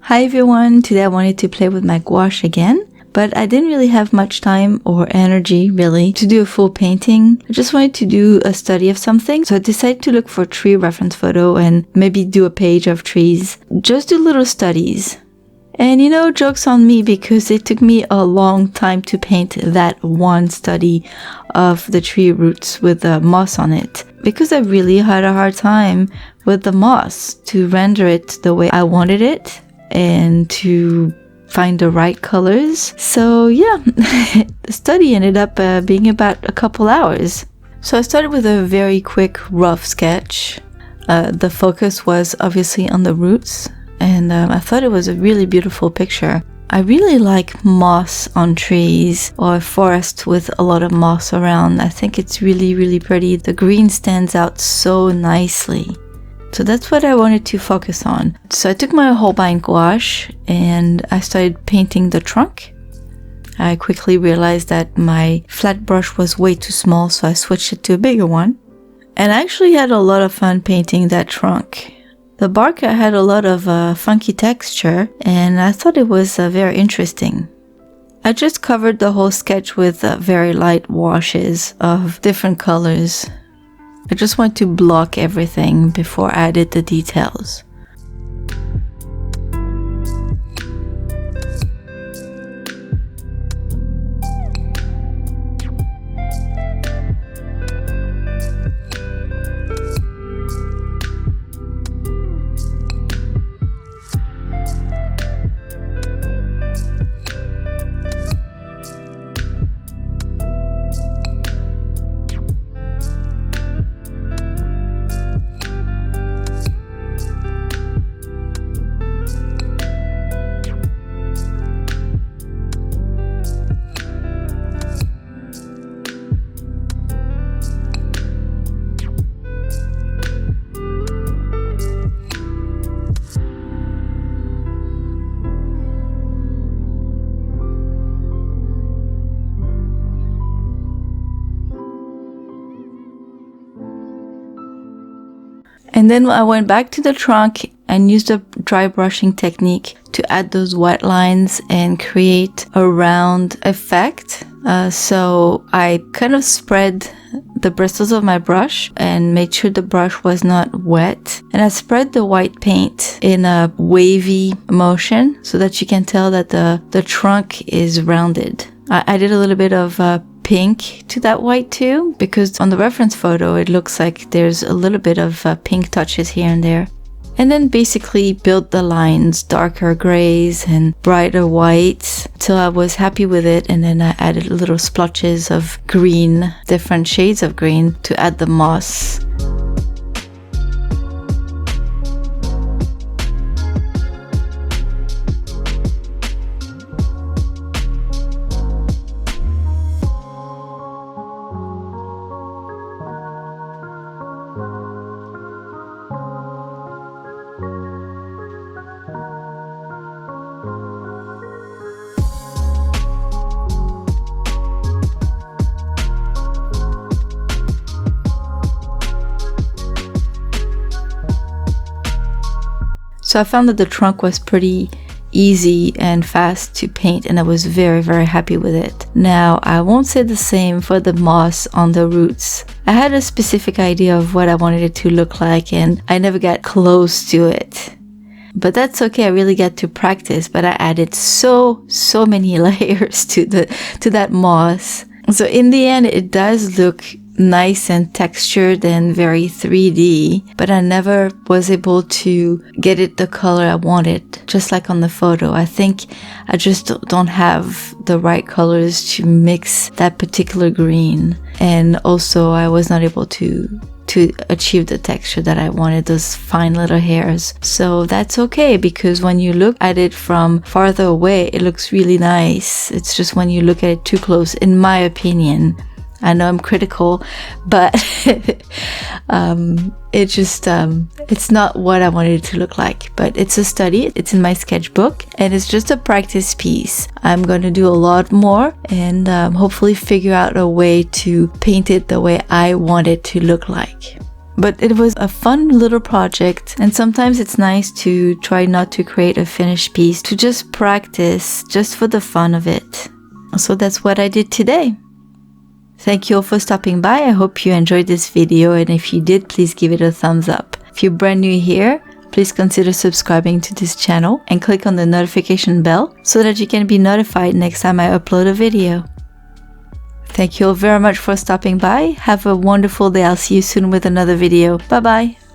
Hi everyone, today I wanted to play with my gouache again, but I didn't really have much time or energy really to do a full painting. I just wanted to do a study of something, so I decided to look for a tree reference photo and maybe do a page of trees. Just do little studies. And you know, joke's on me because it took me a long time to paint that one study of the tree roots with the moss on it, because I really had a hard time with the moss to render it the way I wanted it and to find the right colors. So yeah, the study ended up being about a couple hours. So I started with a very quick rough sketch. The focus was obviously on the roots, and I thought it was a really beautiful picture. I really like moss on trees or a forest with a lot of moss around. I think it's really pretty. The green stands out so nicely. So that's what I wanted to focus on. So I took my Holbein gouache and I started painting the trunk. I quickly realized that my flat brush was way too small, so I switched it to a bigger one. And I actually had a lot of fun painting that trunk. The bark had a lot of funky texture, and I thought it was very interesting. I just covered the whole sketch with very light washes of different colors. I just want to block everything before I added the details. And then I went back to the trunk and used a dry brushing technique to add those white lines and create a round effect. So I kind of spread the bristles of my brush and made sure the brush was not wet. And I spread the white paint in a wavy motion so that you can tell that the trunk is rounded. I did a little bit of pink to that white too, because on the reference photo it looks like there's a little bit of pink touches here and there. And then basically built the lines, darker grays and brighter whites, till I was happy with it. And then I added little splotches of green, different shades of green to add the moss. So I found that the trunk was pretty easy and fast to paint, and I was very happy with it. Now, I won't say the same for the moss on the roots. I had a specific idea of what I wanted it to look like, and I never got close to it. But that's okay, I really got to practice, but I added so many layers to that moss. So in the end, it does look nice and textured and very 3D, but I never was able to get it the color I wanted, just like on the photo. I think I just don't have the right colors to mix that particular green, and also I was not able to achieve the texture that I wanted, those fine little hairs. So that's okay, because when you look at it from farther away, it looks really nice. It's just when you look at it too close, in my opinion. I know I'm critical, but it's not what I wanted it to look like. But it's a study, it's in my sketchbook, and it's just a practice piece. I'm going to do a lot more and hopefully figure out a way to paint it the way I want it to look like. But it was a fun little project, and sometimes it's nice to try not to create a finished piece, to just practice, just for the fun of it. So that's what I did today. Thank you all for stopping by. I hope you enjoyed this video, and if you did, please give it a thumbs up. If you're brand new here, please consider subscribing to this channel and click on the notification bell so that you can be notified next time I upload a video. Thank you all very much for stopping by. Have a wonderful day. I'll see you soon with another video. Bye bye.